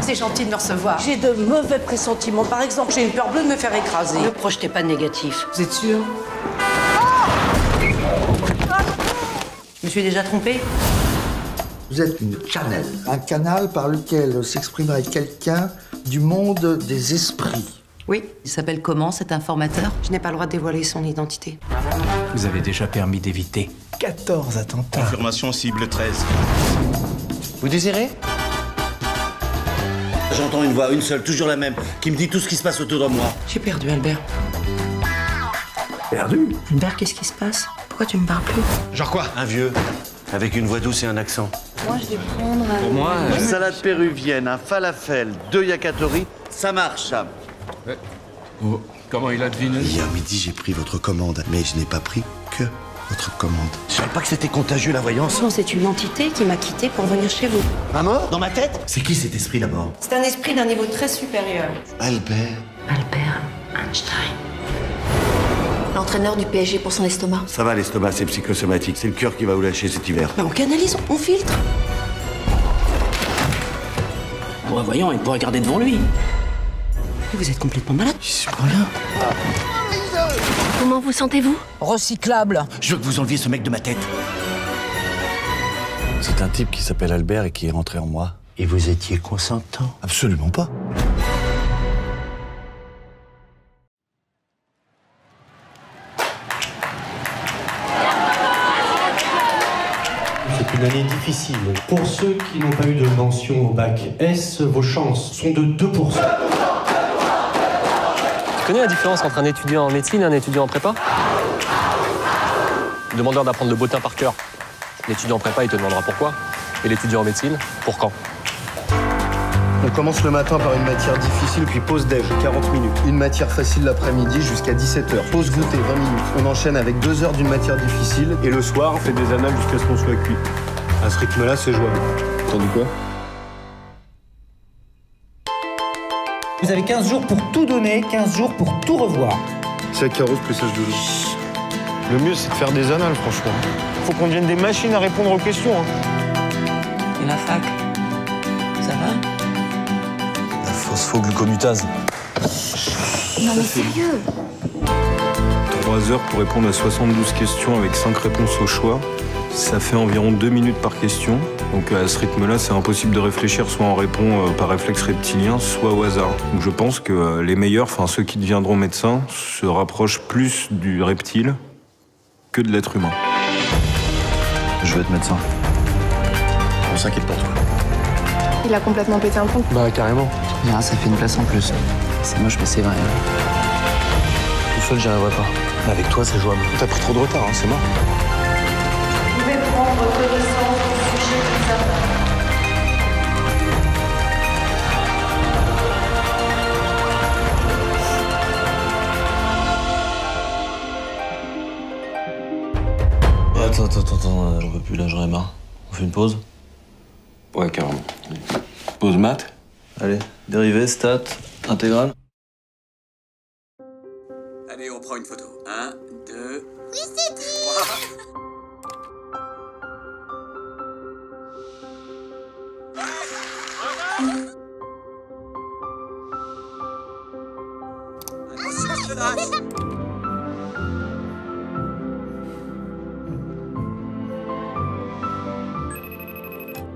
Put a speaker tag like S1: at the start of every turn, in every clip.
S1: c'est gentil de me recevoir.
S2: J'ai de mauvais pressentiments. Par exemple, j'ai une peur bleue de me faire écraser.
S1: Ne projetez pas de négatif. Vous êtes sûr? Je me suis déjà trompée?
S3: Vous êtes une channel. Un canal par lequel s'exprimerait quelqu'un du monde des esprits.
S1: Oui. Il s'appelle comment, cet informateur? Je n'ai pas le droit de dévoiler son identité.
S4: Vous avez déjà permis d'éviter 14 attentats.
S5: Confirmation cible 13.
S4: Vous désirez?
S6: J'entends une voix, une seule, toujours la même, qui me dit tout ce qui se passe autour de moi.
S1: J'ai perdu Albert.
S4: Perdu?
S1: Albert, qu'est-ce qui se passe? Pourquoi tu me parles plus?
S6: Genre quoi? Un vieux, avec une voix douce et un accent.
S7: Moi, je vais prendre
S4: Pour moi,
S6: Une salade péruvienne, un falafel, 2 yakitori, ça marche, ça.
S4: Oh, comment il a deviné?
S6: Hier midi, j'ai pris votre commande, mais je n'ai pas pris que votre commande. Je savais pas que c'était contagieux, la voyance.
S1: Non, c'est une entité qui m'a quitté pour venir chez vous.
S6: Un mort? Dans ma tête? C'est qui cet esprit, d'abord?
S1: C'est un esprit d'un niveau très supérieur.
S6: Albert.
S1: Albert Einstein.
S7: l'entraîneur du PSG pour son estomac.
S6: Ça va, l'estomac, c'est psychosomatique. C'est le cœur qui va vous lâcher cet hiver.
S1: Bah on canalise, on filtre.
S2: Bon, voyons, il pourrait regarder devant lui.
S1: Mais vous êtes complètement malade.
S6: Je suis pas là.
S7: Comment vous sentez-vous?
S2: Recyclable.
S6: Je veux que vous enleviez ce mec de ma tête. C'est un type qui s'appelle Albert et qui est rentré en moi.
S3: Et vous étiez consentant?
S6: Absolument pas.
S8: C'est une année difficile. Pour ceux qui n'ont pas eu de mention au bac S, vos chances sont de 2%.
S9: Tu connais la différence entre un étudiant en médecine et un étudiant en prépa? Le demandeur d'apprendre le bottin par cœur. L'étudiant en prépa, il te demandera pourquoi. Et l'étudiant en médecine, pour quand.
S10: On commence le matin par une matière difficile, puis pause déj, 40 minutes. Une matière facile l'après-midi jusqu'à 17h. Pause goûter, 20 minutes. On enchaîne avec 2 heures d'une matière difficile. Et le soir, on fait des annales jusqu'à ce qu'on soit cuit. À ce rythme-là, c'est jouable. Tandis quoi?
S11: Vous avez 15 jours pour tout donner, 15 jours pour tout revoir.
S10: C'est carreau plus sage de l'eau. Le mieux, c'est de faire des annales, franchement. Faut qu'on devienne des machines à répondre aux questions.
S1: Et la fac, ça va?
S6: La phosphoglucomutase.
S7: Non mais sérieux?
S10: 3 heures pour répondre à 72 questions avec 5 réponses au choix. Ça fait environ 2 minutes par question. Donc à ce rythme-là, c'est impossible de réfléchir. Soit on répond par réflexe reptilien, soit au hasard. Donc je pense que les meilleurs, enfin ceux qui deviendront médecins, se rapprochent plus du reptile que de l'être humain.
S6: Je veux être médecin. On s'inquiète pour toi.
S12: Il a complètement pété un plomb.
S4: Bah carrément.
S13: Ah, ça fait une place en plus. C'est moche, mais c'est vrai.
S6: Tout seul, j'y arriverai pas. Mais avec toi, c'est jouable. T'as pris trop de retard, hein, c'est mort.
S1: Vous pouvez prendre connaissance du sujet de l'examen.
S6: Attends, j'en peux plus, là, j'en ai marre. On fait une pause?
S4: Ouais, carrément. Pause maths.
S6: Allez, dérivé, stats, intégrale.
S14: Allez, on prend une photo. 1, 2...
S7: Oui, c'est dit.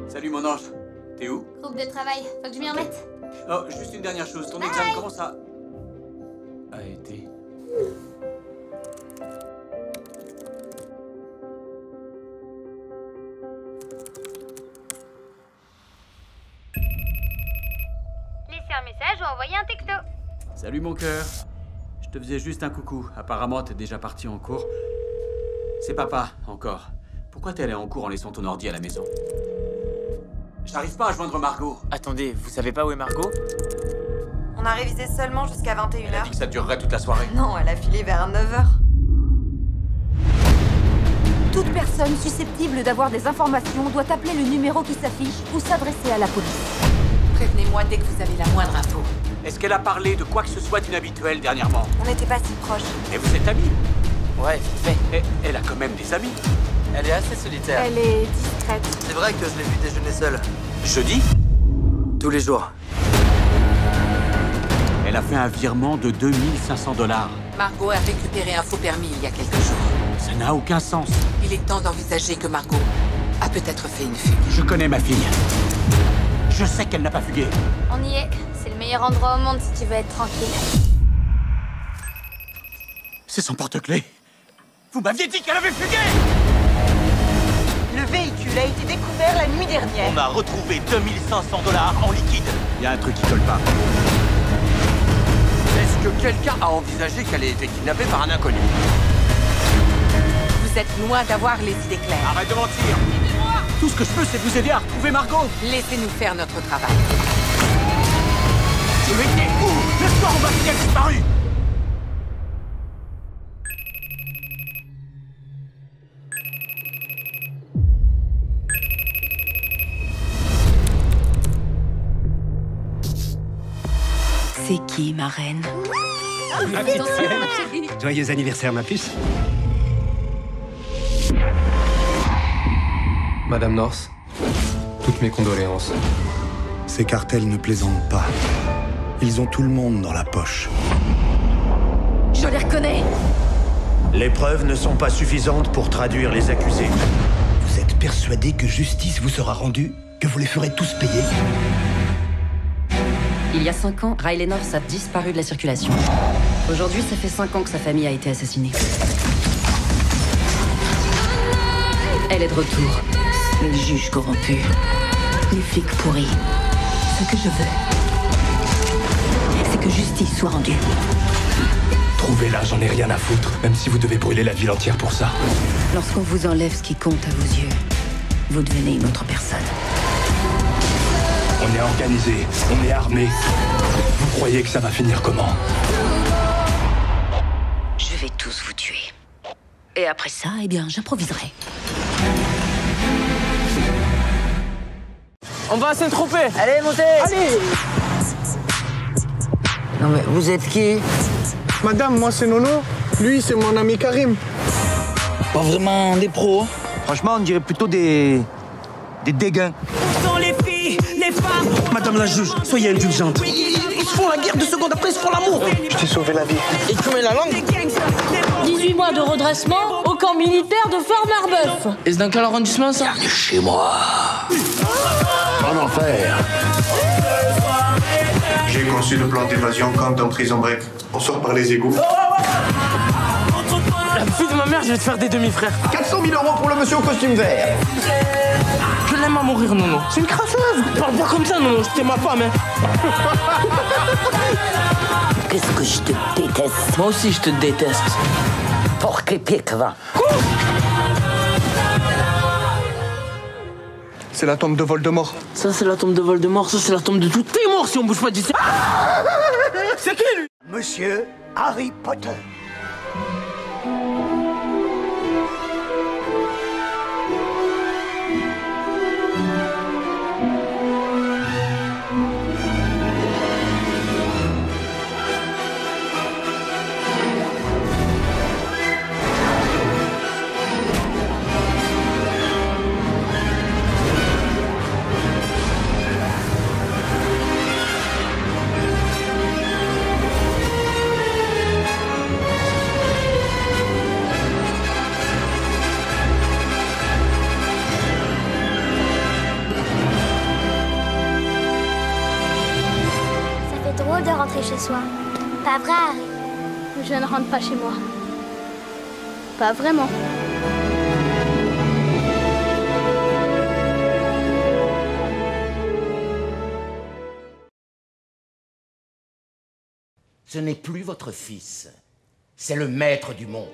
S14: Salut mon ange. T'es où?
S7: Groupe de travail, faut que je m'y remette.
S14: Oh, juste une dernière chose. Ton
S7: Bye.
S14: examen, comment ça a été?
S7: Laissez un message ou envoyez un texto.
S14: Salut mon cœur. Je te faisais juste un coucou. Apparemment, t'es déjà parti en cours. C'est papa, encore. Pourquoi t'es allé en cours en laissant ton ordi à la maison? J'arrive pas à joindre Margot.
S13: Attendez, vous savez pas où est Margot?
S12: On a révisé seulement jusqu'à 21h.
S14: Elle a dit que ça durerait toute la soirée.
S12: Non, elle a filé vers 9h.
S7: Toute personne susceptible d'avoir des informations doit appeler le numéro qui s'affiche ou s'adresser à la police.
S1: Prévenez-moi dès que vous avez la moindre info.
S14: Est-ce qu'elle a parlé de quoi que ce soit d'inhabituel dernièrement?
S12: On n'était pas si proches.
S14: Et vous êtes amis?
S13: Ouais, vite fait.
S14: Et elle a quand même des amis.
S13: Elle est assez solitaire.
S12: Elle est discrète.
S13: C'est vrai que je l'ai vu déjeuner seule.
S14: Jeudi?
S13: Tous les jours.
S14: Elle a fait un virement de 2500 $.
S5: Margot a récupéré un faux permis il y a quelques jours.
S14: Ça n'a aucun sens.
S5: Il est temps d'envisager que Margot a peut-être fait une fugue.
S14: Je connais ma fille. Je sais qu'elle n'a pas fugué.
S15: On y est. C'est le meilleur endroit au monde si tu veux être tranquille.
S14: C'est son porte-clés. Vous m'aviez dit qu'elle avait fugué!
S16: Le véhicule a été découvert la nuit dernière.
S17: On a retrouvé 2500 $ en liquide.
S14: Il y a un truc qui colle pas.
S17: Est-ce que quelqu'un a envisagé qu'elle ait été kidnappée par un inconnu?
S5: Vous êtes loin d'avoir les idées claires.
S14: Arrête de mentir! Tout ce que je peux, c'est vous aider à retrouver Margot.
S5: Laissez-nous faire notre travail.
S14: Tu étais où? L'espoir en bas a disparu.
S18: C'est qui, ma reine?
S19: Joyeux anniversaire, ma puce.
S9: Madame North, toutes mes condoléances.
S6: Ces cartels ne plaisantent pas. Ils ont tout le monde dans la poche.
S15: Je les reconnais.
S19: Les preuves ne sont pas suffisantes pour traduire les accusés. Vous êtes persuadé que justice vous sera rendue? Que vous les ferez tous payer?
S18: Il y a 5 ans, Riley North a disparu de la circulation. Aujourd'hui, ça fait 5 ans que sa famille a été assassinée. Elle est de retour. Les juges corrompus, les flics pourris. Ce que je veux, c'est que justice soit rendue.
S9: Trouvez-la, j'en ai rien à foutre, même si vous devez brûler la ville entière pour ça.
S18: Lorsqu'on vous enlève ce qui compte à vos yeux, vous devenez une autre personne.
S9: On est organisé, on est armé. Vous croyez que ça va finir comment?
S18: Je vais tous vous tuer. Et après ça, eh bien, j'improviserai.
S13: On va à Saint-Tropez.
S16: Allez, montez.
S13: Allez.
S16: Non mais vous êtes qui?
S20: Madame, moi c'est Nono. Lui, c'est mon ami Karim.
S11: Pas vraiment des pros.
S13: Franchement, on dirait plutôt des dégains.
S16: Où sont les filles, les femmes?
S11: Madame la juge, soyez indulgente. Ils se font la guerre 2 secondes après, ils se font l'amour.
S20: Je t'ai sauvé la vie.
S11: Et tu mets la langue?
S21: 18 mois de redressement au camp militaire de Fort-Marbeuf.
S11: Et c'est dans quel arrondissement ça?
S19: Chez moi. En enfer.
S10: J'ai conçu le plan d'évasion camp dans Prison Break. On sort par les égouts.
S11: La fille de ma mère, je vais te faire des demi-frères.
S20: 400 000 € pour le monsieur au costume vert.
S11: Je l'aime à mourir, Nono. C'est une crasseuse. Parle pas comme ça, Nono. C'était ma femme, hein.
S16: Qu'est-ce que je te déteste?
S11: Moi aussi, je te déteste.
S16: Porc épique, va.
S20: C'est la tombe de Voldemort.
S11: Ça, c'est la tombe de Voldemort. Ça, c'est la tombe de tous tes morts si on bouge pas d'ici. C'est qui, lui?
S16: Monsieur Harry Potter.
S15: De rentrer chez soi. Pas vrai, Harry? Je ne rentre pas chez moi. Pas vraiment.
S19: Ce n'est plus votre fils. C'est le maître du monde.